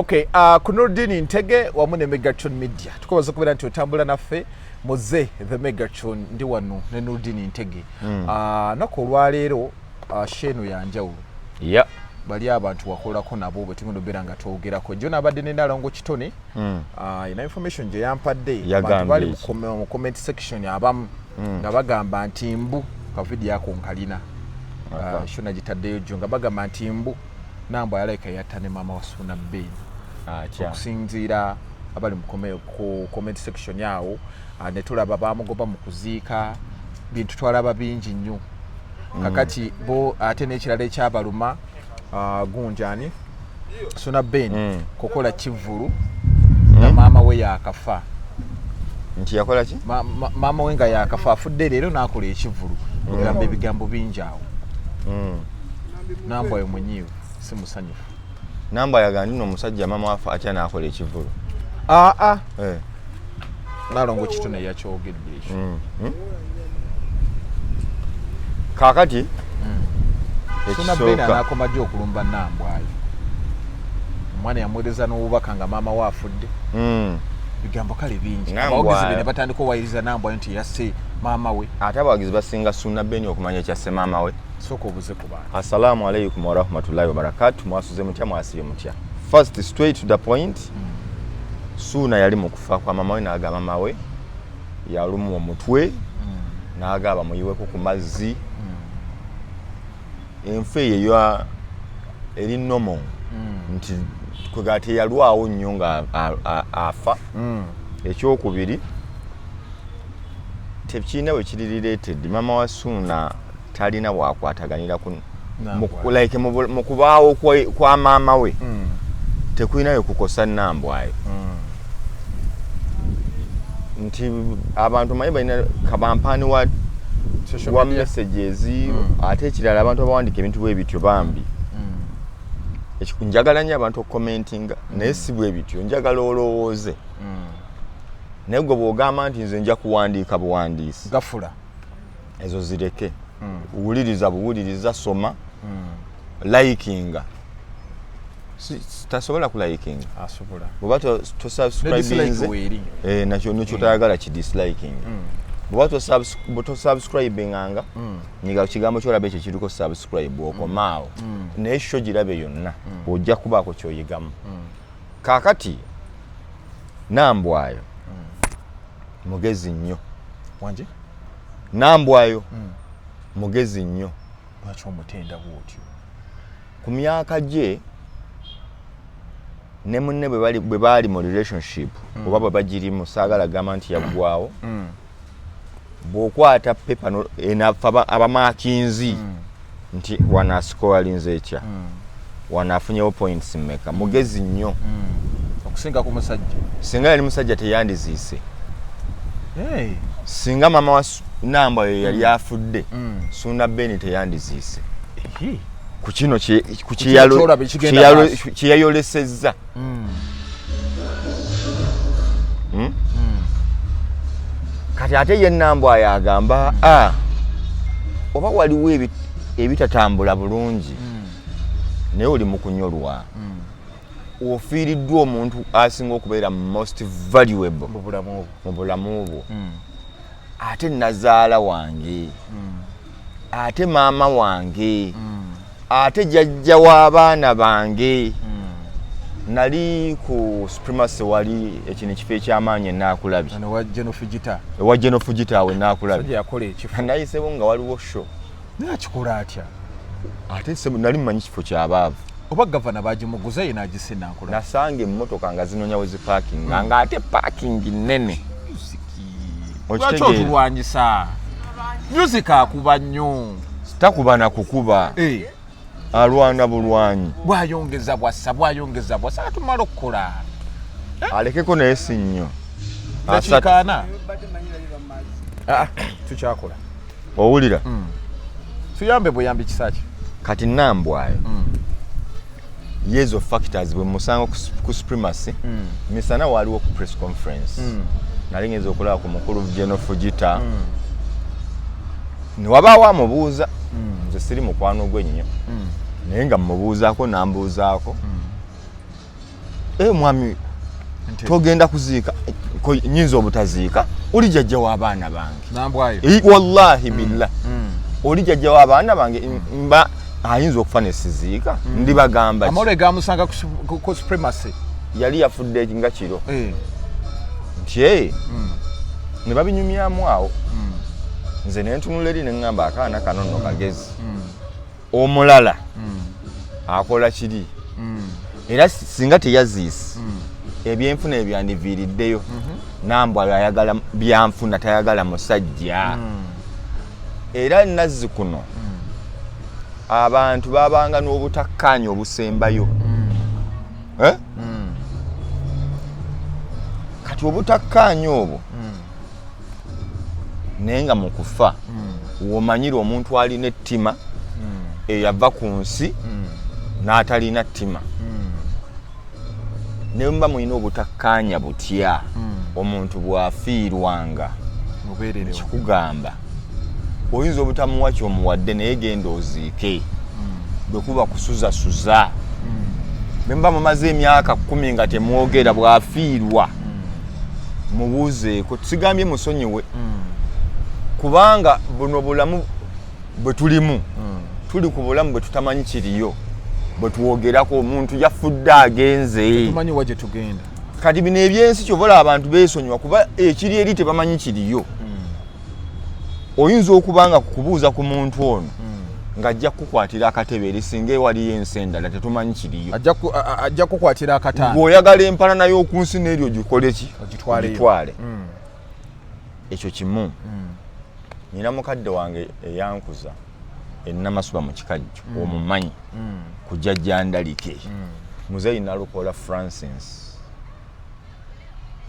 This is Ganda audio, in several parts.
Okay, ku Nurdin Ntege wamu ne Megatron Media. Tukobaza kubera nti otambula naffe muze the Megatron ndi wano ne Nurdin Ntege. Nako olwaleero shenu ya njawulo. Yeah. Bali abantu wakolako nabo bwe tingondo bera nga twogerako. Jona abadde ne Ndalongo Kitone. Ina information je yampadde abantu bali mu comment section abamu nga bagamba nti mbu ka video yako nkalina. Shona jitaddeyo jo nga bagamba nti mbu nambo yalaika yatane mama wa Suna Ben. Okusinziira abali mu comment section yawo ne tulaba bamugoba mu kuziika bintu twalaba bingi nnyo kakati bo ate n'ekirala ekyabaluma gunjani Suna Ben kokola kivulu na mama we yakafa nti yakola ki mama we nga yakafa afudde leero n'akola ekivulu kugamba ebigambo bingi awo nambo ye mwenyewe simusanyufu namba yagandi no musajja mama wafa atya n'akola ekivulu Ndalongo Kitone yakyogedde ekyo kakati Suna Ben anakomaje okulumba nambwayo omwana yamwereza n'obubaka nga maama we afudde bigambo kale bingi abawagizi bene batandika owayiriza nambwayo nti yasse maama we ate abawagizi basinga Suna Ben okumanya ekyasse maama we soko obuze ku bantu. Assalamu alaikum wa rahmatullahi wa barakatuh. Mwasuze mutya mwasiye mutya. First straight to the point. Suna yali mu kufa kwa mama we naga mama we yalumu omutwe naga bamuyiweko ku mazzi enfe yeyo eri nomo nti kwegate yalwawo nnyo nga afa ekyokubiri tebikina we kiri related mama wa Suna talina bwakwataganira like mu kubaawo kwa maama we tekulinayo kukosa nambwayo nti abantu manyi balina kabampaani wa messages ate ekirala abantu abawandika ebintu bwebityo bambi njagala nnyo abantu okukomentinga naye si bwebityo njagala olowooze naye gwe bw'ogamba nti nze nja kuwandiika buwandiisi gafula ezo zireke buwuliriza soma likinga tasobola ku likinga asobola bw'oba tosubscribinze nakyo nikyo tayagala ki disliking bw'oba tosubscribinganga nyiga kigambo kyolaba ekyo kiriko subscribe okomaawo naye ekyo girabe yonna ojja kubaako kyoyigamu kaakati nambwayo mugezi nnyo wanje nambwayo mugezi nnyo lwaki omutenda bwotyo ku myaka gye ne munne bwe baali mu relationship oba bwe bagirimu saagala gamba nti yaggwawo bw'okwata pepa enafa abamaakinzi nti wanaasikowalinze ekya wanaafunyewo points mmeka mugezi nnyo okusinga ku musajja singa yali musajja teyandiziise singa mama wa namba yo yali afudde Suna Ben teyandiziise ku kino kiyayolesezza kati ate ye namba yagamba oba waliwo ebitatambula bulungi naye oli mu kunyolwa ofiiriddwa omuntu asinga okubeera most valuable mu bulamu bwo ate nazaala wange ate maama wange ate jjajja w'abaana bange nali ku Supremacy wali ekino ekifo eky'amaanyi enaakulabye ewa Genofugita awe enaakulabye nayisebo nga waliwo show nakikola atya ate nali mmanyi kifo ky'abaavu oba gavana bagimuguza ye n'agisse enaakulabye nasanga emmotoka nga zinoonya we zipaakinga nga ate paakingi nnene lwaki otulwanyisa music akuba nnyo takuba na kukuba alwana bulwanyi bwayongeza bwassa atumala okukola alekeko naye si nnyo akikaana tukyakola owulira tuyambe bweyambi kisaki kati nambwayo yezo factors bwe musanga ku Supremacy misana waliwo ku press conference nali ngeze okulaba ku mukulu Genofugita niwabaawo amubuuza nze siri mukwano gwe nnyo naye nga mmubuuzaako nambuuzaako mwami togenda kuziika nyinza obutaziika oli jjajja w'abaana bange wallahi billah oli jjajja w'abaana bange mba ayinza okufa ne siziika ndibagamba amore gamusanga ku supremacy yali yafudde nga kiro nti ne babinyumyamu awo nze ne ntunula eri ne ŋŋamba akaana kano nno kagezi omulala akola kiri era singa teyaziisi ebyenfuna ebyandiviiriddeyo nambwa ayagala byanfuna tayagala musajja era nazzi kuno abantu babanga n'obutakkaanya obusembayo kati obutakkaanya obwo naye nga mu kufa womanyira omuntu alina ettima eyava ku nsi n'atalina ttima ne mba mulina obutakkaanya butya omuntu bw'afiirwanga kikugamba oyinza obutamuwa kyomuwadde naye genda oziike bwe kuba kusuzasuza bwe mba mumaze emyaka 10 nga temwogera bw'afiirwa mubuuzeeko tusigambye musonyiwe kubanga buno bulamu bwe tulimu tuli ku bulamu bwe tutamanyi kiriyo bwe tuwogerako omuntu yafudde agenze tumanyi waje tugenda kati bino ebyensi kyobola abantu beesonyiwa kuba ekiri eri tebamanyi kiriyo oyinza okubanga kukubuuza ku muntu ono ng'ajja kukwatira akatebe erisinga ewaliyo ensi endala tetumanyi kiriyo ajja kukwatira akatanga ng'oyagala empalana y'oku nsi n'eryo gikole ki ogitwale ekyo kimu nina mukadde wange eyankuza ennamasuba mu kikajjo omumanyi ku jjajja Ndalike muzeeyi Nalukola Francis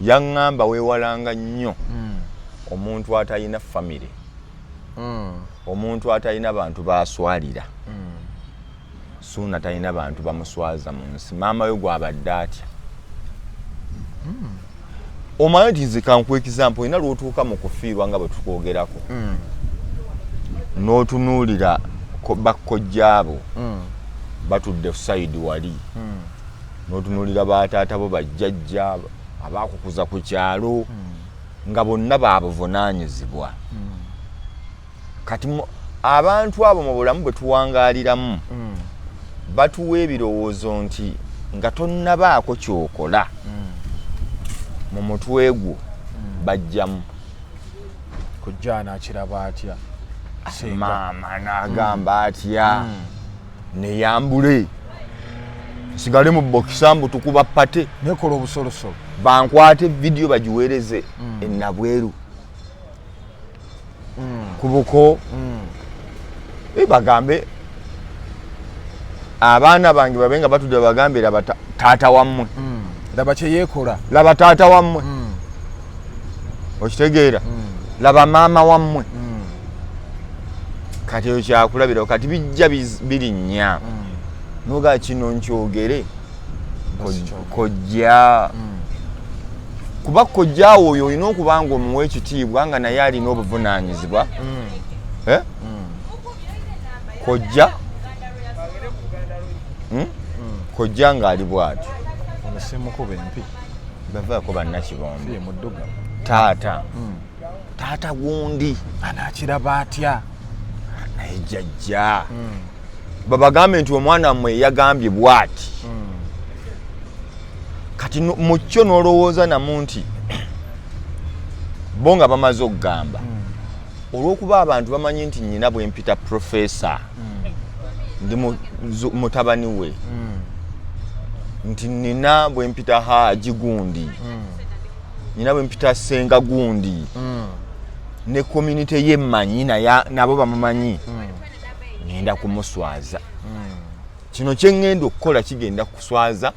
yaŋŋamba weewalanga nnyo omuntu atalina famire omuntu atalina bantu baaswalira suuna talina bantu bamuswaza mu nsi maama we gwabadde atya omanyi nti nze kankuwa ekizampo olina lw'otuuka mu kufiirwa nga bwe tukwogerako n'otunuulira bakkojjaabo batudde sayidi wali n'otunuulira baataata bo bajjajja abaakukuza ku kyalo nga bonna baabuvunaanyizibwa kati abantu abo mu bulamu bwe tuwangaaliramu batuwa ebirowoozo nti nga tonnabaako kyokola mu mutwe gwo bajjamu kujja nakiraba atya maama n'agamba atya neyambule nsigale mu bokisa mbu tukuba pate nekola obusolosolo bankwate vidiyo bagiweereze ennabweru kubuko bagambe abaana bange babenga batudde bagambe laba taata wammwe laba kyeyeekola laba taata wammwe okitegeera laba maama wammwe kati eyo kyakulabira kati bijja birinnya noga kino nkyogere kojja kuba kojjaawo oyo olina okubanga omuwa ekitiibwa nga naye alina obuvunaanyizibwa kojja kojja ng'ali bw'atyo bavaako bannakibombe taata gundi anaakiraba atya naye jjajja babagambe nti omwana mmwe yagambye bw'ati kati mu kyo n'olowooza namu nti bo nga bamaze okugamba olw'okuba abantu bamanyi nti nnyina bwe mpita profesa ndi mutabani we nti nina bwe mpita Haaji gundi nina bwe mpita Senga gundi ne community ye manyi nabo bamumanyi ngenda kumuswaza kino kyengenda okukola kigenda kuswaza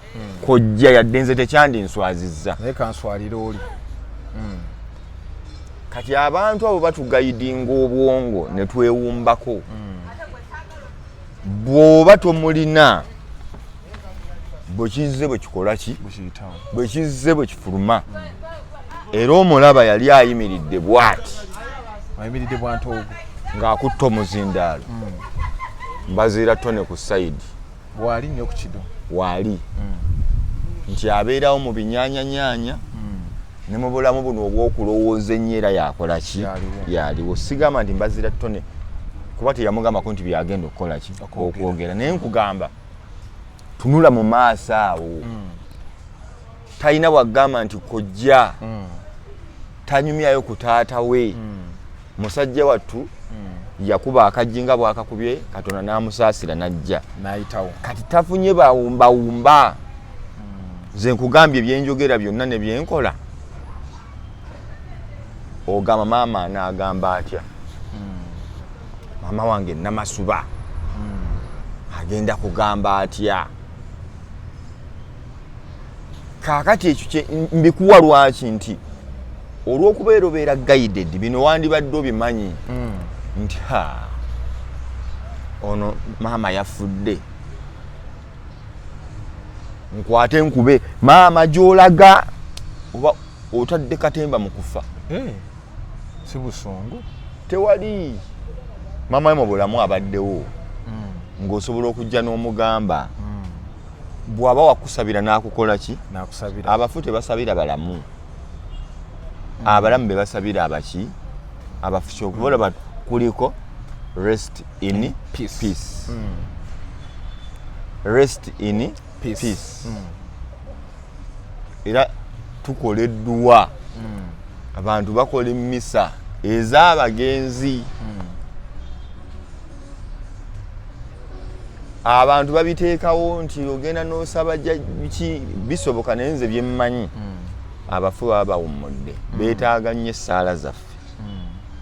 kojja yadde nze tekyandi nswazizza naye kanswalira oli kati abantu abo batugayidinga obwongo ne twewumbako bw'oba tomulina bwe kizze bwe kikola ki bwe kizze bwe kifuluma era omulaba yali ayimiridde bw'ati ayimiridde bw'antoogo ng'akutta omuzindaalo mbaziira tone ku sayidi bwali nnyo ku kido wali nti abeerawo mu binyaanya ne mu bulamu buno obw'okulowooza ennyo era yakola ki yaliwo sigamba nti mbazira ttone kuba teyamugambako nti byagenda okukola ki okwogera naye nkugamba tunula mu maaso awo talina wagamba nti kojja tanyumyayo ku taata we musajja wattu yakuba akajjinga bwakakubye Katonda n'amusaasira n'ajja n'ayitawo kati tafunye bawumbawumba nze nkugambye byenjogera byonna ne byenkola ogamba maama n'agamba atya maama wange Namasuba agenda kugamba atya kaakati ekyo mbikuwa lwaki nti olw'okubeera obeera guided bino wandibadde obimanyi nti ono maama yafudde nkwate nkube maama gy'olaga oba otadde katemba mu kufa si busungu tewali maama we mu bulamu abaddewo ng'osobola okujja n'omugamba bw'aba wakusabira n'akukola ki abafu tebasabira balamu abalamu be basabira abaki abafu kyokubola kuliko rest in peace. Rest in peace. Era tukoleddwa abantu bakola emmisa ez'abagenzi abantu babiteekawo nti ogenda n'osaba ki bisoboka naye nze byemmanyi abafu baba bawummudde beetaaga nnyo essaala zaffe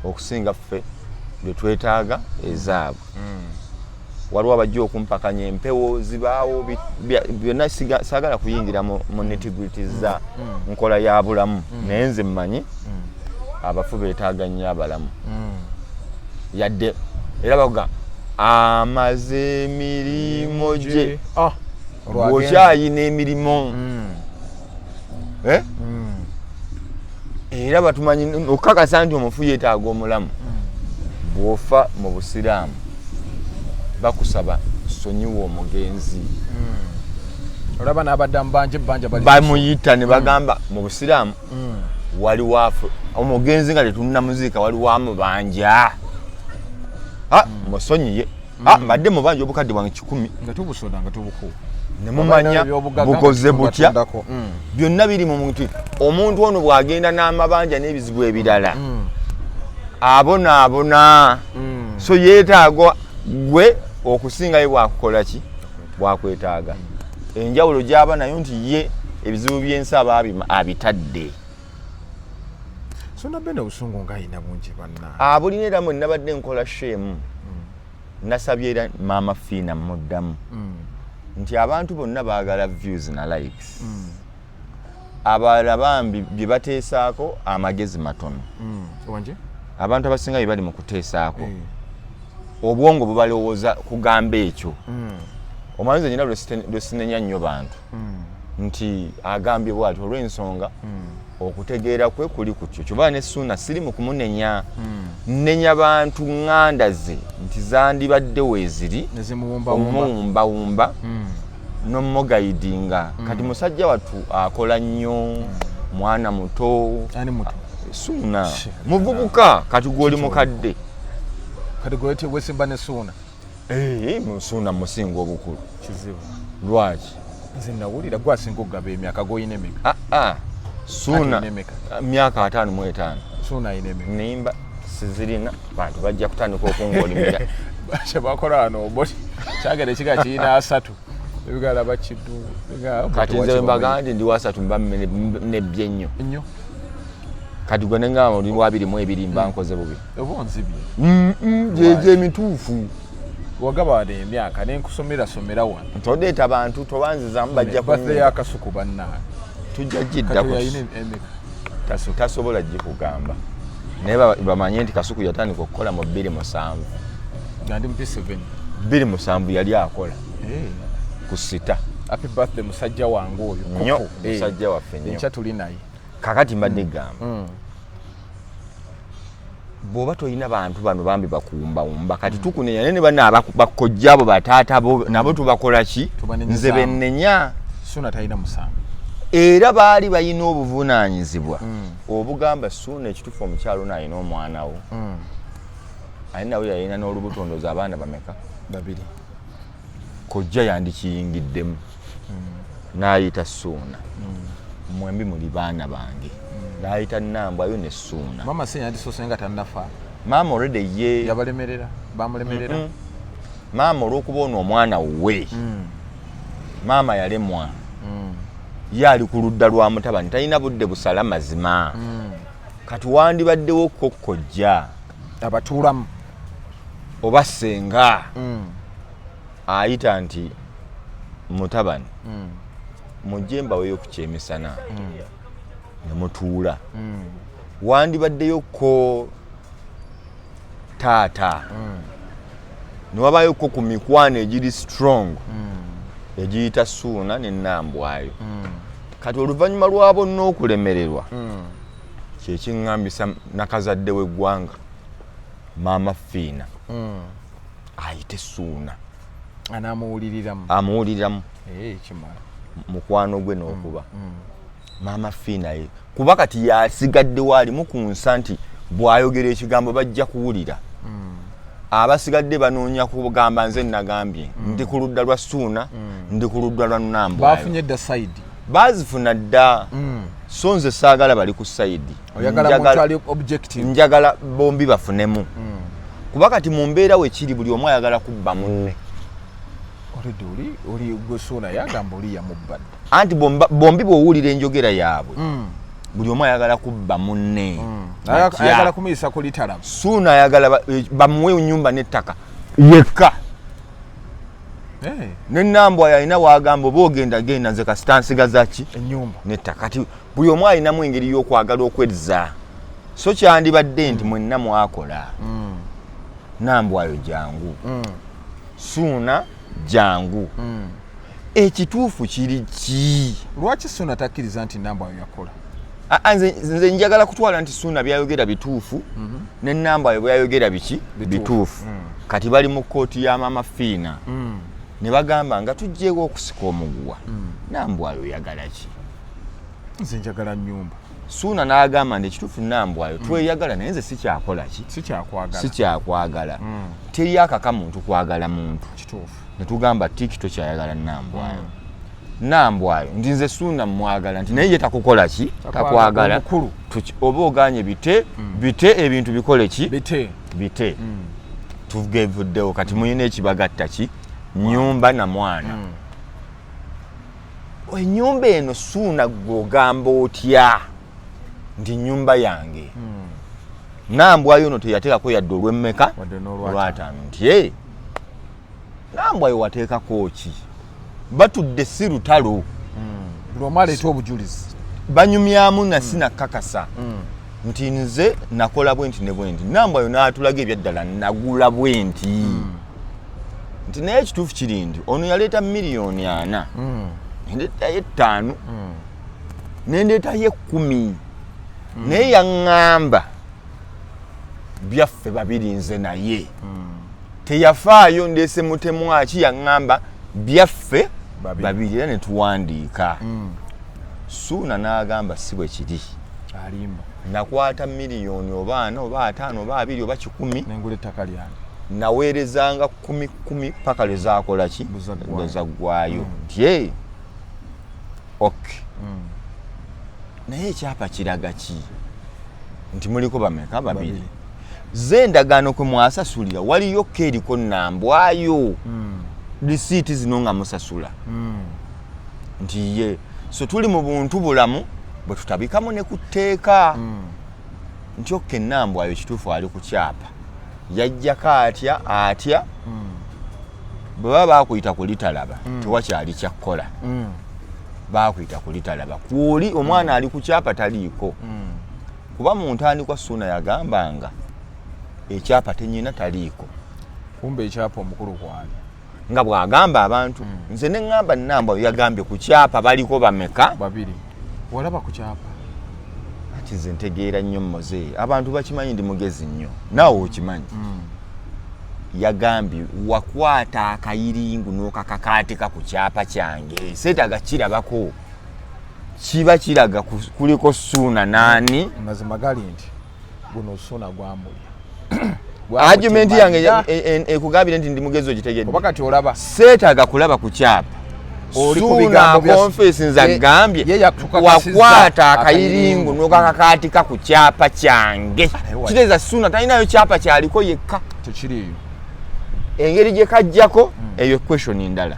okusinga ffe bye twetaaga ezaabwe waliwo abajja okumpakanya empewo zibaawo byonna saagala kuyingira mu nitty-gritty za nkola ya bulamu naye nze mmanyi abafu beetaaga nnyo abalamu yadde era bakuga amaze emirimu gye bw'okyayina emirimu era batumanyi okukakasa nti omufu yeetaaga omulamu bw'ofa mu busiraamu bakusaba sonyiwa omugenzi olaba n'abaddamu banja bamuyita ne bagamba mu busiraamu waliwo omugenzi nga tetunnamuziika waliwo amubanja musonyiye mbadde mubanja obukadde bwange 10 nga tubusoda nga tubukuwa nemumanya bukoze butya byonna biri mu muntu omuntu ono bw'agenda n'amabanja n'ebizibu ebirala abonaabona so yeetaaga gwe okusingayo bwakukola ki bwakwetaaga enjawulo gy'aba nayo nti ye ebizibu by'ensi aba abitadde so nabbe n'obusungu ng'ayina bungi banna abulina era mwe nabadde nkola shemu nasabye era maama Fiina muddamu nti abantu bonna baagala views na likes abalala bambi bye bateesaako amagezi matono abantu abasinga bye bali mu kuteesaako obwongo bubalowooza kugamba ekyo omanyiza nyina lwesinenya nnyo bantu nti agambye bwati olw'ensonga okutegeera kwe kuli kutyo kyobala ne Ssuuna siri mu kumunenya nnenya bantu ŋŋanda ze nti zandibadde weeziri omumuwumbawumba n'omugayidinga kati musajja wattu akola nnyo mwana muto Ssuuna muvubuka kati gw'oli mukadde kati gwete wesimba ne Ssuuna Ssuuna musinga obukulu kizibu lwaki nze nawulira gwasinga okugaba emyaka goyina emeka Ssuuna myaka 55 Ssuuna ayina emeka nimba sizirina bantu bajja kutandika okungoolimira kyebakola wano oboti kyagala ekiga kirina 3 ebigala bakiddu kati nze mbaga nti ndi wa 3 mba nebbye nnyo kati gwe nengamba oli wa 22 mba nkoze bubi obonzibye gye emituufu wagaba wano emyaka nenkusomera wano todeeta bantu tobanzizamu bajja birthday yakasuku banna tujja giddako tasobola gikugamba naye bamanye nti Kasuku yatandika okukola mu 2007 gandi mu 2007 yali akola ku sita. Happy birthday musajja wange oyo nnyo musajja waffe nnyo enkya tuli naye kakati mbadde gamba bw'oba toyina bantu bano bambi bakuwumbawumba kati tukunenya ne bana bakojjabo bataata bo nabo tubakola ki nze bennenya Ssuuna talina musango era baali bayina obuvunaanyizibwa obugamba Ssuuna ekitufu omukyalo n'ayina omwana wo ayinawe yayina n'olubuto ndoozi abaana bameka 2 kojja yandikiyingiddemu n'ayita Ssuuna mwembi muli baana bange n'ayita Nambwayo ne Ssuuna mama Senya yandisoose nga tannafa maama already ye yabalemerera bamulemerera maama olw'okuba ono omwana we maama yalemwa ye ali ku ludda lwa mutabani talina budde busala mazima kati wandibaddewo kokkojja abatuulamu oba senga ayita nti mutabani mujje mbaweyo ku kyemisana ne mutuula wandibaddeyo ko taata ne wabayo ko ku mikwano egiri strong egiyita Ssuuna ne Nambwayo kati oluvannyuma lwa bonna okulemererwa kyekiŋŋambisa nakazadde w'eggwanga maama Fiina ayite Ssuuna amuwuliriramu kimala mukwano gwe n'okuba maama Fiina ye kuba kati yasigaddewo alimu ku nsa nti bw'ayogera ekigambo bajja kuwulira abasigadde banoonya kugamba nze nagambye ndi ku ludda lwa Ssuuna ndi ku ludda lwa Nambwayo bafunye dda side bazifuna dda so nze saagala bali ku side njagala bombi bafunemu kuba kati mu mbeera wekiri buli omu ayagala kubba munne oli gwe Ssuuna yagamba oli yamubbadde anti bombi bw'owulira enjogera yaabwe buli omu ayagala kubba munne ayagala kumuyisa ku litala Ssuuna ayagala bamuwe nnyumba n'ettaka yekka ne Nambwayo alina wagamba oba ogenda genda nze kasita nsigaza ki ennyumba n'ettaka kati buli omu alinamu engeri y'okwagala okwezza so kyandibadde nti mwenna mwakola Nambwayo jangu Ssuuna jangu ekituufu kiri ki lwaki Ssuuna takkiriza nti Nambwayo yakola nze njagala kutwala nti Ssuuna byayogera bituufu ne Nambwayo byayogera biki bituufu kati bali mu kkooti ya maama Fiina ne bagamba nga tujjeewo okusika omuguwa Nambwayo yagala ki nze njagala nnyumba Ssuuna n'agamba nti ekituufu Nambwayo tweyagala naye nze sikyakola ki sikyakwagala teri akaka muntu kwagala muntu kituufu ne tugamba tikito kyayagala Nambwayo Nambwayo ndi nze Ssuuna mwagala nti naye ye takukola ki takwagala oba oganye bite ebintu bikole ki bite tugevuddewo kati muyina ekibagatta ki nyumba na mwana ennyumba eno Ssuuna gw'ogamba otya nti nyumba yange Nambwayo ono teyateekako yadde olw'emmeka olw'ataano nti Nambwayo wateekako ki batudde si lutalo buli omu aleeta obujulizi banyumyamu nasina kakasa nti nze nakola bwenti ne bwenti Nambwayo n'atulaga ebyaddala nagula bwenti nti naye ekituufu kiri nti ono yaleeta miliyoni 4 nendeetayo 5 nendeetayo 10 naye yaŋŋamba byaffe babiri nze naye teyafaayo ndeese mutemwaki yaŋŋamba byaffe babiri era ne tuwandiika Ssuuna n'agamba si bwe kiri alimba nakwata miliyoni oba 4 oba 5 oba 2 oba 10 nengula ettaka lyange naweerezanga 10 paka lwe zaakola ki bwezaggwayo nti okay naye ekyapa kiraga ki nti muliko bameka babiri ze endagaano kwe mwasasulira waliyo keriko Nambwayo lisiiti zino nga musasula nti ye so tuli mu buntu bulamu bwe tutabikamu ne ku tteeka nti okke Nambwayo kituufu ali ku kyapa yajjako atya bwe baba baakuyita ku litalaba tewakyali kyakkola baakuyita ku litalaba kwoli omwana ali ku kyapa taliiko kuba mu ntandikwa Ssuuna yagambanga ekyapa tenyina taliiko kumbe ekyapa omukulu kwali nga bw'agamba abantu nze ne ŋŋamba Nambwayo yagambye ku kyapa baliko bameka babiri walaba ku kyapa ati nze ntegeera nnyo mmoze abantu bakimanyi ndi mugezi nnyo naawe okimanyi yagambye wakwata akayiringu n'okakakaatika ku kyapa kyange seetaga kirabako kiba kiraga kuliko Ssuuna nani mazima gali nti guno Ssuuna gwamulya argument yange ekugambira nti ndi mugezo ogitegedde kuba kati olaba seetaaga kulaba ku kyapa oli ku Ssuuna bigambo bya confess nzagambye wakwata akayiringu n'okakakaatika ku kyapa kyange kitegeeza Ssuuna talinayo kyapa kyaliko yekka tekiriyo engeri gye kajjako eyo question ndala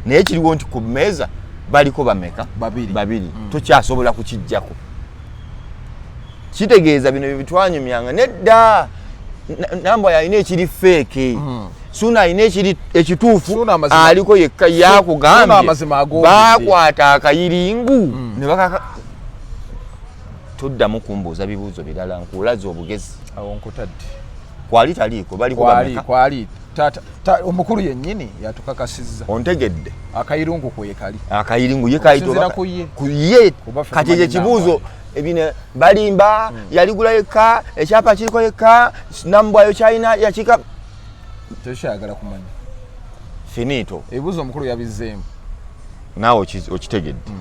naye kiriwo nti ku mmeeza baliko bameka babiri tokyasobola kukijjako kitegeeza bino bibitwanyumyanga nedda namba yalina ekiri fake Ssuuna alina ekituufu aliko yekka yakugambye bakwata akayiringu ne bakaka toddamu kumbuuza bibuuzo birala nkulaze obugezi awo nkutadde kwali taliiko baliko bameka kwali omukulu yennyini yatukakasizza ontegedde akayirungu kwekali akayiringu ye kayito kuye kati ekyo kibuuzo ebine balimba yaligula yekka ekyapa kiriko yekka nambwayo kyalina yakika tekyagala kumanya finito ebibuuzo omukulu yabizzeemu naawe okitegedde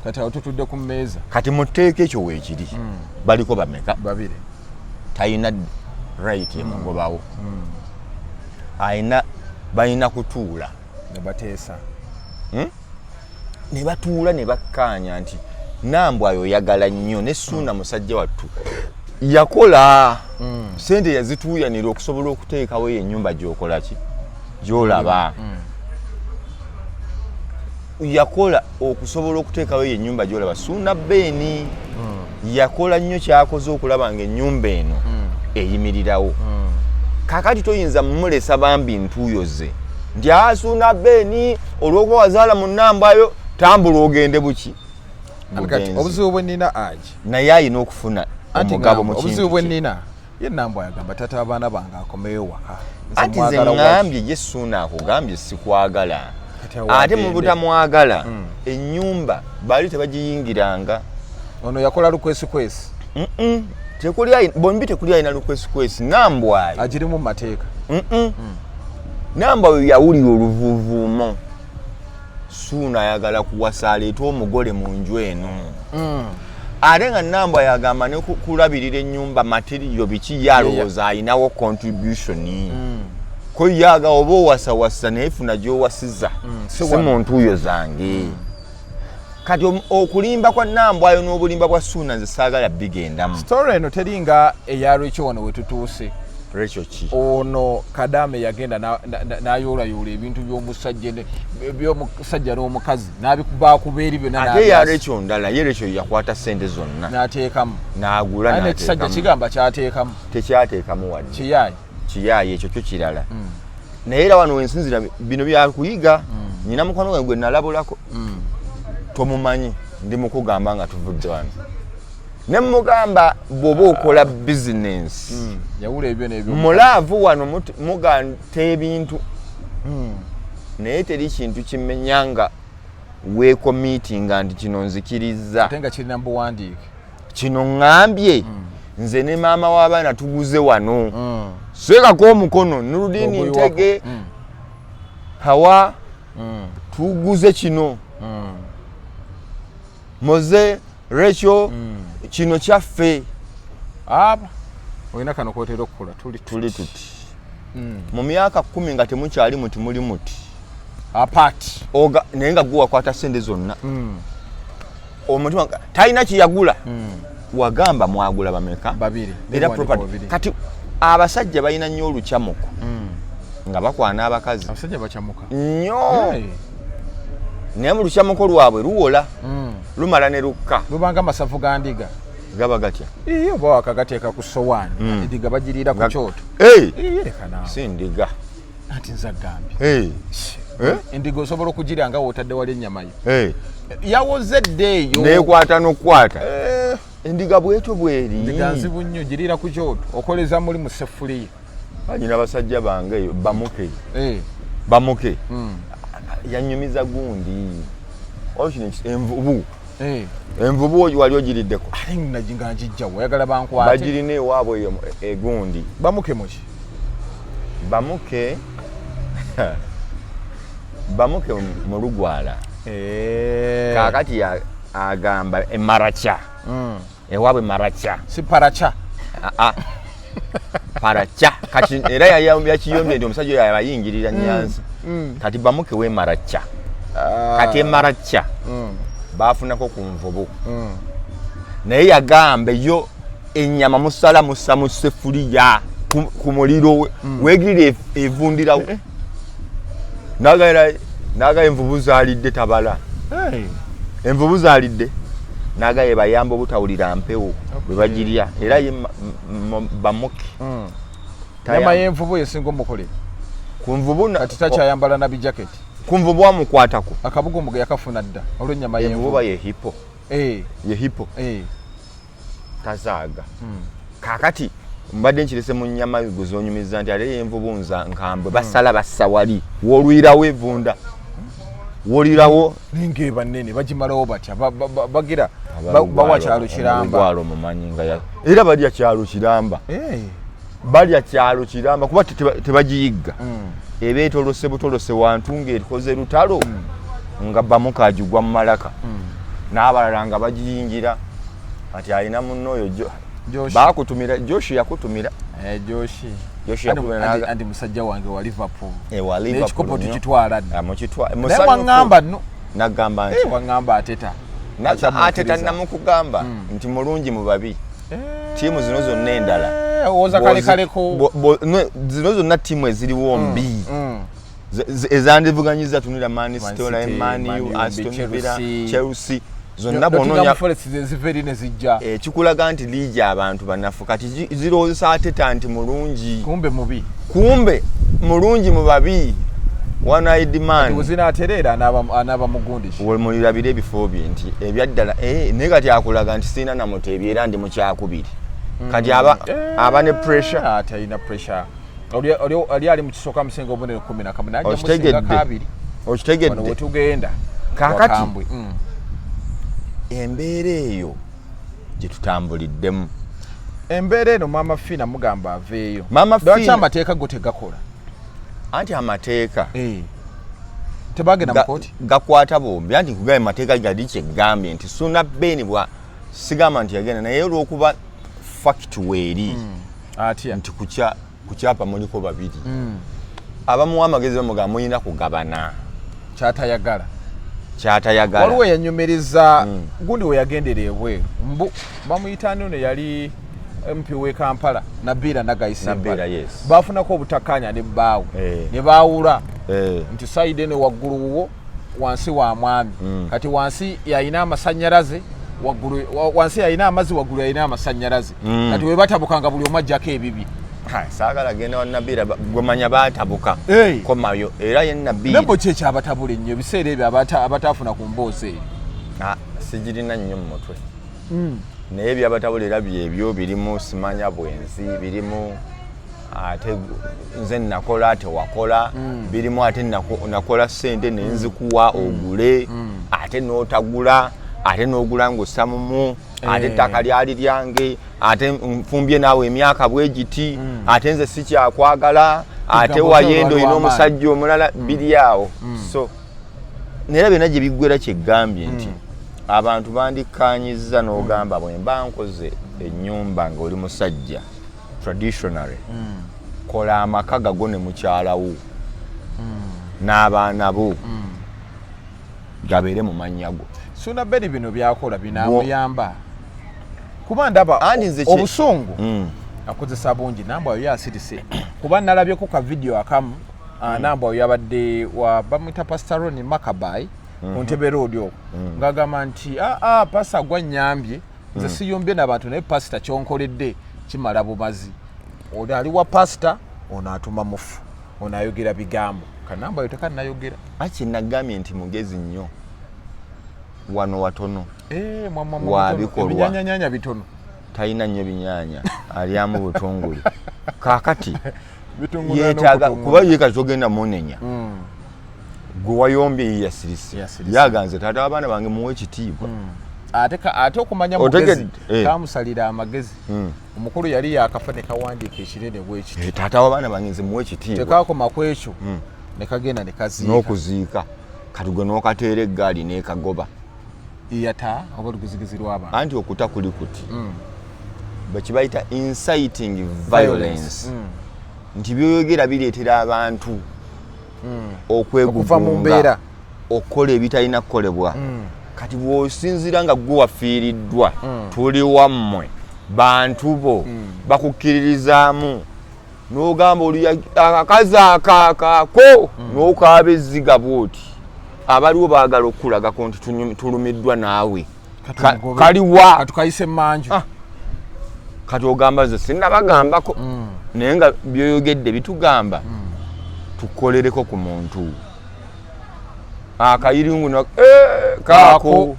kati awo tutudde ku mmeeza kati muteeka ekyo weekiri baliko bameka babiri talina right emugobawo balina kutuula ne bateesa ne batuula ne bakkaanya nti Nambwayo oyagala nnyo ne Ssuuna musajja wattu yakola sente yazituuyanira okusobola okuteekawo ennyumba gy'okola ki gy'olaba yakola okusobola okuteekawo ennyumba gy'olaba Ssuuna Beeni yakola nnyo kyakoze okulaba ng'ennyumba eno eyimirirawo kakati toyinza mmulesa bambi ntuuyo ze nti Ssuuna Beeni olw'okuba wazaala mu Nambwayo tambula ogende buki obuzibu bwe nnina aji naye alina okufuna omugabo mu kintu obuzibu bwe nnina ye Nambwayo agamba tata abaana bange akomeyo waka anti nze ŋŋambye ye Ssuuna akugambye sikwagala ate mu butamwagala ennyumba baali tebagiyingiranga ono yakola lukwesikwesi bombi tekuli alina lukwesikwesi Nambwayo agirimu mu mateeka Nambwayo yawulira oluvuuvuumo Ssuuna ayagala kuwasa aleeta omugole mu nju eno ate nga Nambwayo agamba ne kulabirira ennyumba materiyo biki yalowooza ayinawo contribution ko yaga oba owasawasa naye funa gy'owasiza si mu ntuuyo zange kati okulimba kwa Nambwayo n'obulimba bwa Ssuuna nze saagala bigendamu story eno teringa eyalwekyo wano wetutuuse Rachel ki ono Kadame yagenda n'ayoolayoola ebintu by'omusajja n'omukazi n'abikubakuba eri byonna ate ya Rachel ndala ye Rachel yakwata sente zonna n'ateekamu n'agula n'ateekamu ekisajja kigamba kyateekamu tekyateekamu wadde kiyaayi ekyo kyo kirala naye era wano wensinzira bino byakuyiga nyina mukwano gwange gwe nalabulako tomumanyi ndi mukugamba nga tuvudde wano ne mugamba bw'oba okola business yawula ebyo n'ebyo mulaavu wano muganta ebintu naye teri kintu kimenyanga weekomiitinga nti kino nzikiriza ate nga kirina mbuwandiike kino ŋŋambye nze ne maama w'abaana tuguze wano swekako omukono Nurudini Ntege Hawa tuguze kino Moze Rachel kino kyaffe aba olina kano kootera okukola tuli tuti mu myaka 10 nga temukyali muti muli muti apart naye nga gwe wakwata sente zonna omutima talina kiyagula wagamba mwagula bameka babiri era property kati abasajja balina nnyo olukyamuko nga bakwana abakazi abasajja bakyamuka nnyo naye mu lukyamuko lwabwe luwola lumala ne lukka lubanga amasavu ga ndiga gaba gatya iyo oba wakagateeka ku sowaani endiga bagiriira ku kyoto leka naawe si ndiga ati nza gambye endiga osobola okugirya nga wootadde wali ennyama yo yawoze dde eyo neekwata n'okukwata endiga bwetyo bweri endiga nzibu nnyo giriira ku kyoto okoleza muli mu seffuliya anyina basajja bange eyo bamuke yanyumiza gundi okino envubu wali ogiriddeko ate nga njijjawo oyagala bankwate bagirina ewaabwe egundi bamuke muki bamuke mu Lugwala kakati agamba emaracha ewaabwe maracha si paracha paracha kati era yakiyombye nti omusajja oyo abayingirira Nyanza kati bamuke we maracha kati emaracha baafunako ku nvubu naye yagamba yo ennyama musala musa mu seffuliya ku muliro weegirira evundirawo naga envubu zaalidde tabala envubu zaalidde naga yebayamba obutawulira mpewo bwe bagirya era ye bamuke nyama y'envubu esinga omukole ku nvubu kati takyayambala na bijaketi ku nvubu amukwatako akabugumuge yakafuna dda olw'ennyama y'envubu ye hippo ye hippo tazaaga kakati mbadde nkirese mu nnyama guzonyumiza nti ate y'envubu nza nkambwe basala bassa wali wolwirawo evunda wolirawo ningeeba nnene bagimalawo batya bagira bawa kyalo kiramba mumanyi nga era balya kyalo kiramba balya kyalo kiramba kuba tebagiyigga ebeetolose butolose wantu ng'ekoze lutalo nga bamuka agigwa mu malaka n'abalala nga bagiyingira ati alina munno oyo bakutumira Joshi yakutumira Joshi yakutumira andi musajja wange wa Liverpool wa Liverpool ekikopo tukitwala musajja wangamba nno nagamba nti wangamba ateta ateta namukugamba nti mulungi mu babi tiimu zino zonna endala oza kalekaleko zino zonna tiimu eziriwo mbi ezandivuganyiza tunira Man City, Man U, Aston Villa, Chelsea zonna bononya ziverine zijja kikulaga nti liija abantu banafu kati zirowooza ateta nti mulungi kumbe mulungi mu babi one eyed man uzinaterera anaba mugundishi mulirabira ebifo bye nti ebyaddala naye kati akulaga nti sina namuteebye era ndi mu kyakubiri kati aba ne pressure atalina pressure ali mu kisooka musenga obunene 11 najja musenga kabiri okitegedde wano wetugenda kakati embeera eyo gye tutambuliddemu embeera eno Maama Fina mugamba aveeyo lwaki amateeka go tegakola anti amateeka tebagenda mu kooti gakwata bombi anti nkugabe mateeka gali kyegambye nti Suna Beni bwa sigamba nti yagenda naye olw'okuba fact weeri atya nti kukyapa muliko babiri abamuwa amagezi bamugamba muyina kugabana kyatayagala waliwo yanyumiriza gundi we yagendera ebweru mbu bamuyita nno yali MP we Kampala Nabira Nagayisembala bafunako obutakanya ne bbaawe ne baawula nti sayidi eno waggulu wo wansi wa mwami kati wansi yalina amasannyalaze wansi yalina amazzi waggulu yalina amasannyalaze kati we batabukanga buli omu ajjako ebibi saagala genda wa Nabira gwemanya baatabuka komayo era ye Nabira nembo kyekyo abatabula ennyo ebiseera ebyo abataafuna ku mboozi eri sigirina nnyo mu mutwe naye ebyabatabula era byebyo birimu simanya bwenzi birimu ate nze nakola ate wakola birimu ate nakola ssente nenzikuwa ogule ate n'otagula ate n'ogula ng'ossa mumu ate ettaka lyali lyange ate nfumbye naawe emyaka bwe giti ate nze sikyakwagala ate wayendo olina omusajja omulala biri awo so naye byonna gye biggwera kyeggambye nti abantu bandikkaanyizza n'ogamba bwe mba nkoze ennyumba ng'oli musajja traditionally kola amaka gago ne mukyalawo n'abaana bo gabeere mu mannya go Suna Beni bino byakola binamuyamba kuba ndaba obusungu akozesa bungi namba oyo yasirise kuba nalabye ku ka video akamu namba oyo yabadde wa bamwita Pastoroni Makabai Ontebe Road okwo ngagamba nti pasa gwa nyambye nze siyombye n'abantu naye pastor kyonkoledde kimala bumazi oli ali wa pastor ono atuma mufu ono ayogera bigambo kanamba oyo tekanayogera nagambye nti mugezi nnyo wano watono wabikolwa binyanya bitono talina nnyo binyanya alyamu butungulu kakati yeetaaga kuba ye kati ogenda munenya gwe wayombye ye yasirise yaganze taata w'abaana bange muwe ekitiibwa ate okumanya mugezi kamusalira amagezi omukulu yali yakafa ne kawandiika ekinene bwekiti taata w'abaana bange nze muwe ekitiibwa tekakoma ku ekyo ne kagenda ne kaziika n'okuziika kati gwe n'okateera eggaali n'ekagoba iyata oba lugizigizi lw'abantu anti okuta kuli kuti bakibayita inciting violence nti byoyogera bireetera abantu okwegugunga mu mbeera okukola ebitalina kukolebwa kati bw'osinziira nga gwe wafiiriddwa tuli wammwe bantu bo bakukkiririzaamu n'ogamba oli akazi akaako n'okaaba ezziga bw'oti abaliwo baagala okukulagako nti tulumiddwa naawe kaliwa katukayise emmanju kati ogamba ze sinnabagambako naye nga byoyogedde bitugamba tukolereko ku muntu akayiringu kaako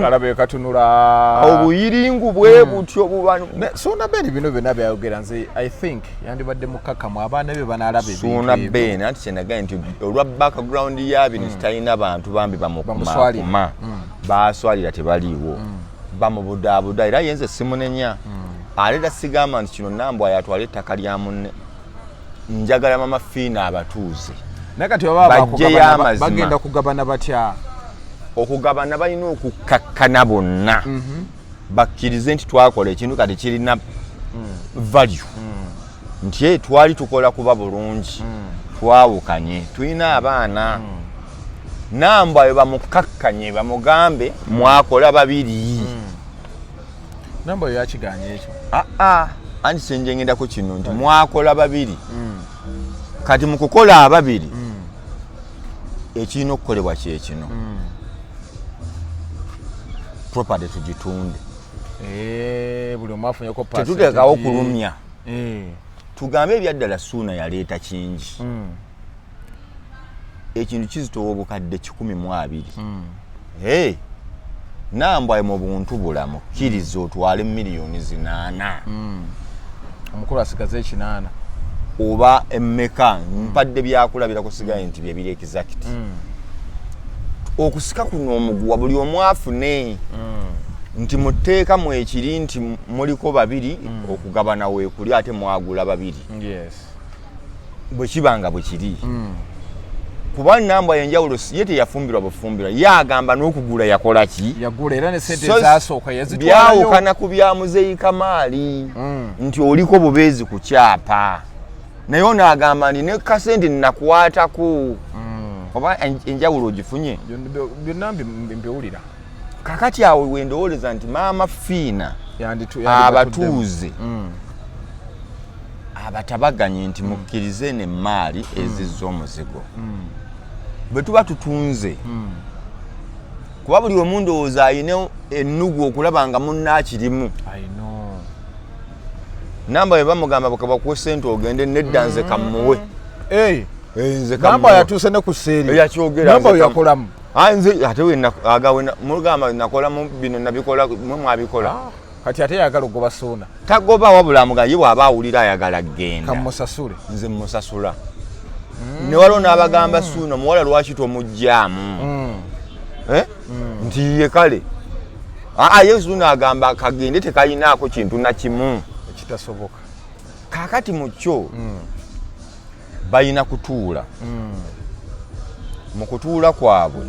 kalabe katunula obuyiringu bwe butyo bubano Suna Beni bino byonna byayogera nze I think yandibadde mukakamu abaana be banaalaba ebintu Suna Beni anti kyenagaye nti olwa background ya bino kitalina bantu bambi bamukuma baswalira tebaliiwo bamubudaabuda era yenze simunenya aleeta sigamba nti kino Nambwa yatwala ettaka lya munne njagala mama Fiina abatuuze nakati baba bagenda kugabana batya okugabana balina okukakkana bonna bakkirize nti twakola ekintu kati kirina value nti twali tukola kuba bulungi twawukanye tulina abaana Nambwa yo bamukakkanye bamugambe mwakola babiri Nambwa yo yakiganye ekyo anti senje ngenda ku kino nti mwakola babiri kati mukukola ababiri ekirina okukolebwa kyekino property tugitunde buli omu afunyeko tetuteekawo kulumya tugambe ebyaddala Ssuuna yaleeta kingi ekintu kizitowa obukadde 12 Nambwa mu buntu bulamu kkiriza otwale miliyoni 8 omukulu asigaze 8 oba emmeka mpadde byakulabira kusigaye nti bye biri exact okusika kuno omuguwa buli omu afune nti muteeka mu ekiri nti muliko babiri okugabana weekuli ate mwagula babiri bwe kibanga bwe kiri kuba Nambwa yenjawulo ye teyafumbirwa bufumbirwa yagamba n'okugula yakola ki yagula era ne sente zasooka yazitwalayo byawukana ku bya Muzeeyi Kamaali nti oliko bubeezi ku kyapa naye onagamba nti ne kasente nnakwatako oba enjawulo ogifunye byonna mbiwulira kakati awo wendowoleza nti maama Fiina abatuuze abatabaganye nti mukkirize n'emmaali ezizza omuzigo bwe tuba tutunze kuba buli omu ndowooza ayina ennugu okulaba nga munnaakirimu Nambwa bamugamba bakabakuwa sente ogende nedda nze kamuwe Nambwa yatuuse ne ku seeri Nambwa yakolamu nze ate mugamba nakolamu bino nabikola mwe mwabikola kati ate yagala ogoba Ssuuna tagoba wabula mugaye bw'aba awulira ayagala genda kamusasule nze musasula ne waliwo n'abagamba Ssuuna muwala lwaki tomugyamu nti ye kale ye Ssuuna agamba kagende tekayinaako kintu na kimu ekitasoboka kakati mu kyo balina kutuula mu kutuula kwabwe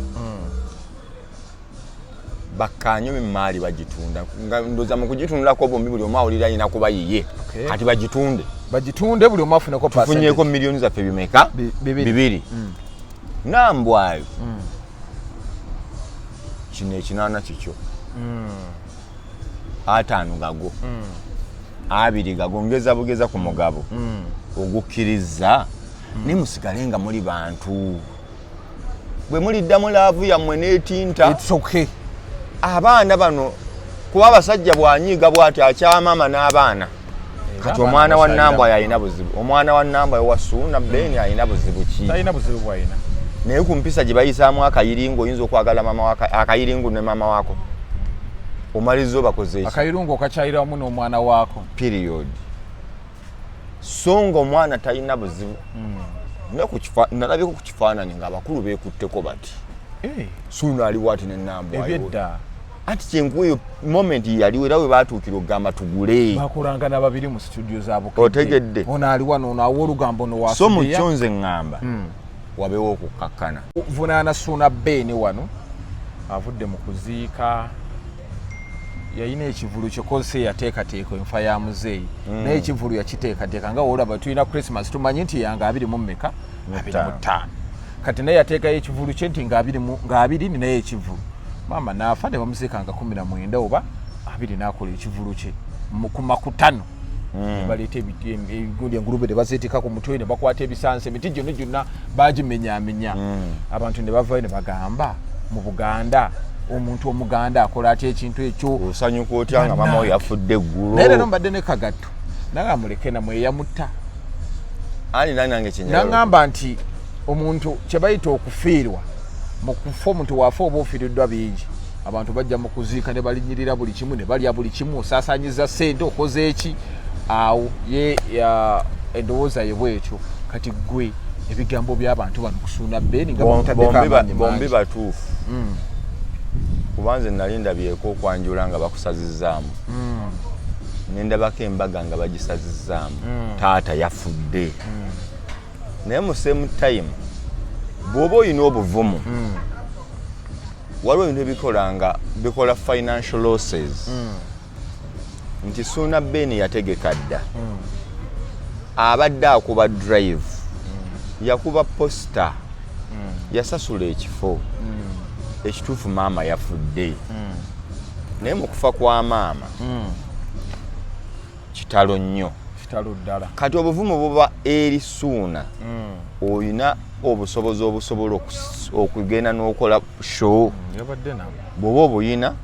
bakkaanyo emmaali bagitunda nga ndoza mu kugitundako bombi buli omu awulira ayina kuba yiye kati bagitunde buli omu afuneko tufunyeeko miliyoni zaffe bimeka 2 Nambwa ayo kino 8 kikyo 5 gago 2 gago ngeza bugeza ku mugabo ogukkiriza nimusigale nga muli bantu bwe muliddamu laavu yammwe n'etinta abaana bano kuba abasajja bwanyiiga bw'ati akyamama n'abaana kati omwana wa Nambwa yalina buzibu omwana wa Nambwa wa Ssuuna Beni alina buzibu ki talina buzibu bwalina naye ku mpisa gye bayisaamu akayiringo oyinza okwagala mama wako akayiringo ne mama wako omaliza obakoze akayiringo okakyayira wamu n'omwana waako period so ng'omwana talina buzibu nalabeko ku kifaananyi ng'abakulu beekutteko bati Ssuuna aliwo ati ne Nambwa ebyedda ati kyenkuweyo moment yaliwo era we baatuukira okugamba tugule bakulangana babiri mu studio za Bukidde otegedde ono ali wano ono awa olugambo no so mu kyo nze ŋŋamba wabeewo okukkakkana vunaana Ssuuna Beni wano avudde mu kuziika yayina ekivulu kyokose yateekateeka enfa ya muzeeyi naye ekivulu yakiteekateeka nga olaba tulina Christmas tumanyi nti yanga 25 kati naye yateekayo ekivulu kye nti nga 20 naye ekivulu maama naafa ne bamuziika nga 19 oba 20 n'akola ekivulu kye ku makutano baleeta ebigundi engulube ne bazeetika ku mutwe ne bakwata ebisansa emiti gyonna bagimenyaamenya abantu ne bavayo ne bagamba mu Buganda omuntu omuganda akola atya ekintu ekyo osanyuka otya nga maama we yafudde eggulo naye leero mbadde ne Kagatto naye amuleke namwe eyamutta ani nange kinyala nangamba nti omuntu kye bayita okufiirwa mu kufa omuntu waafa oba ofiiriddwa bingi abantu bajja mu kuziika ne balinyirira buli kimu ne balya buli kimu osaasaanyiza ssente okoze eki awo ye endowooza ye bwekyo kati gwe ebigambo by'abantu bano kusuuna bbeeni nga bamutaddeko amaanyi bombi batuufu kubanze nali ndabyeko okwanjula nga bakusazizaamu nendabako embaga nga bagisazizaamu taata yafudde naye mu same time bw'oba olina obuvumu waliwo ebintu ebikola nga bikola financial losses nti Suuna Beni yategeka dda abadde akuba drive yakuba posta yasasula ekifo ekituufu maama yafudde naye mu kufa kwa maama kitalo nnyo kitalo ddala kati obuvumu buba eri Suuna olina obusobozi obusobola okugenda n'okola show bw'oba obuyina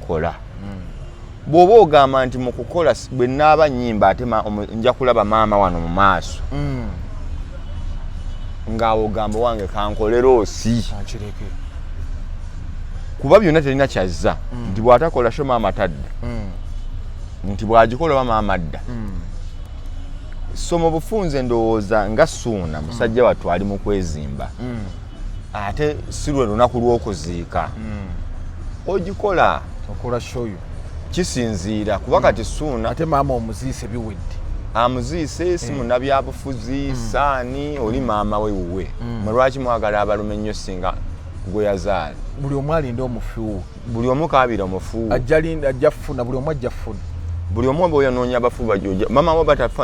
kola bw'oba ogamba nti mu kukola bwe nnaaba nnyimba ate nja kulaba maama wano mu maaso ng'awo ogamba wange kankolera osi kuba byonna terina kyazza nti bw'atakola sho maama tadda nti bw'agikola oba maama adda so mu bufunze ndowooza nga Suuna musajja wattu ali mu kwezimba ate si lwe lunaku lw'okuziika ogikola okola shoyo kisinziira kuba kati Suuna ate maama omuziise biwedde amuziise si munnabyabufuzi saani oli maama we wuwe lwaki mwagala abalume nnyo singa gwe yazaala buli omu alinda omufu buli omu kaabira omufu ajja funa buli omu ajja funa buli omu oba oyanoonya abafu bajoja maama we batafa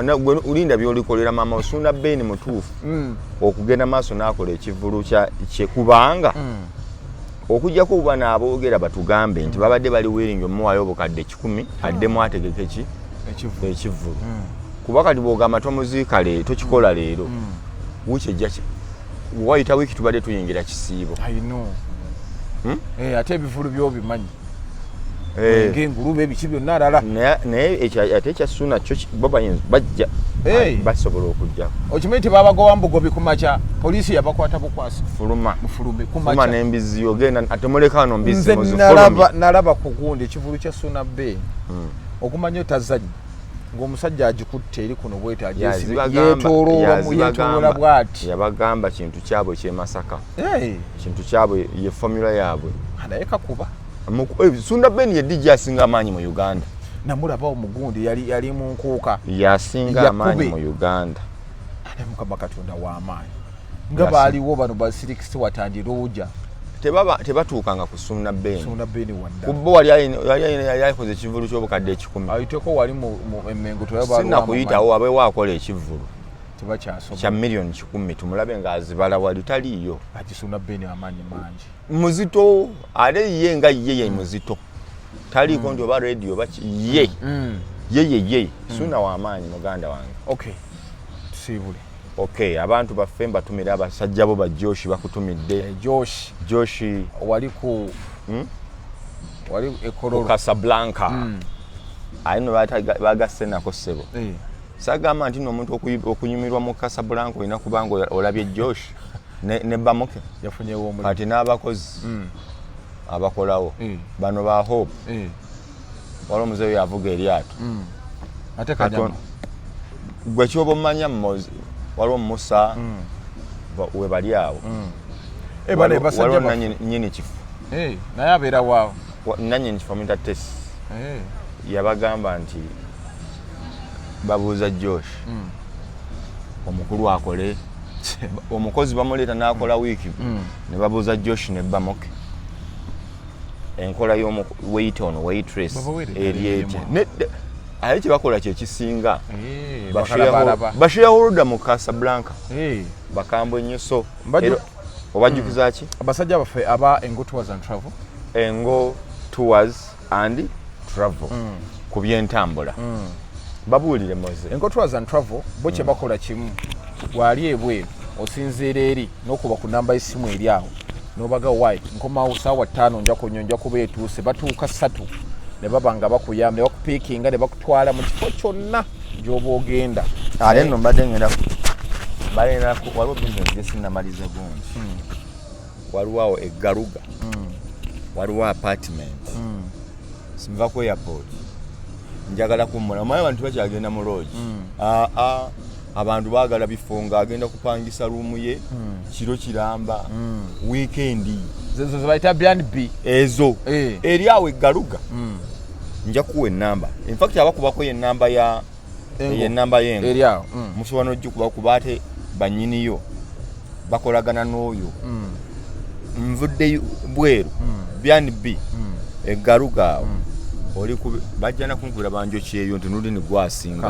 olinda byolikolera maama Suuna Beni mutuufu okugenda maaso n'akola ekivulu kye kubanga okujjako obuba n'aboogera batugambe nti babadde bali wiringi omuwaayo obukadde 10 addemu ategeke ekivulu kuba kati bw'ogamba tomuziika leero tokikola leero wiiki ejja wayita wiiki tubadde tuyingira kisiibo ate ebivulu by'obimanyi ng'engulube ebiki byonna alala naye ate ekya Suuna kyo bo bajja basobola okujjako okimanyi nti babagoba mbugobi kumakya poliisi yabakwata bukwasi fuluma n'embizi ogenda temuleka wano mbizi nze nalaba ku gundi ekivulu kya Suuna Beni okumanya otazannya ng'omusajja agikutte eri kuno bwetaaji yeetooloola bw'ati yabagamba kintu kyabwe ky'e Masaka kintu kyabwe ye formula yaabwe naye kakuba Suuna Beni ye DJ asinga amaanyi mu Uganda namulaba omugundi yali mu nkuuka yasinga amaanyi mu Uganda ate Mukama Katonda w'amaanyi nga baaliwo bano ba 60 watandiruuja tebatuukanga ku Suuna Beni wadda kubbo wali ayikoze ekivulu ky'obukadde 10 ayiteko wali mu Emmengo sinakuyitawo abeewo akola ekivulu tebakyasobola kya million 10 tumulabe ng'azibala wali taliiyo ati Suuna Beni amaanyi mangi muzito ate ye nga ye muzito taliiko nti oba radio oba ye Suuna w'amaanyi muganda wange tusiibule abantu baffe mbatumira abasajja bo ba Joshi bakutumidde Joshi wali ekololo ku Casablanca ayino bagasse nako ssebo sagamba nti n'omuntu okunyumirwa mu Casablanca olina kubanga olabye Joshi ne bamuke yafunyewo omulimu kati n'abakozi abakolawo bano ba Hope wali omuzeeyo yavuga eryato ate kanyama gwe kyoba omanya waliwo Musa we bali awo waliwo nanyini kifu naye abeera waawo nanyini kifu amuyita Tesi yabagamba nti babuuza Josh omukulu akole omukozi bamuleeta n'akola wiiki ne babuuza Josh ne bamuke enkola y'omu wait on waitress eriete aye kyebakola kyekisinga bashareholder mu Casablanca bakambwe nnyo so obajjukiza ki abasajja baffe aba Engo Tours and Travel Engo Tours and Travel ku byentambula babuulire moze Engo Tours and Travel bo kye bakola kimu wali ebweru osinziira eri n'okuba ku namba y'essimu eri awo n'obaga white nkomawo ssaawa 5 nja kunyonja kuba etuuse batuuka 3 ne baba nga bakuyamba ne bakupiikinga ne bakutwala mu kifo kyonna gy'oba ogenda ate nno mbadde ngenda waliwo bizinesi gyesinamaliza gungi waliwo awo eggaluga waliwo apartment sinva ku airport njagala kummula omanyi abantu bakyagenda mu lodge abantu baagala bifo ng'agenda kupangisa ruumu ye kiro kiramba weekendi zezo zebayita B&B ezo eri awo eggaluga nja kuwa ennamba infact abakubako y'ennamba y'ennamba y'engo eri awo musobola n'ogikuba kuba ate bannyiniyo bakolagana n'oyo nvudde bweru B&B eggaluga awo oli bajja nakunkubira banjo kyeyo nti nuli ni gwasinga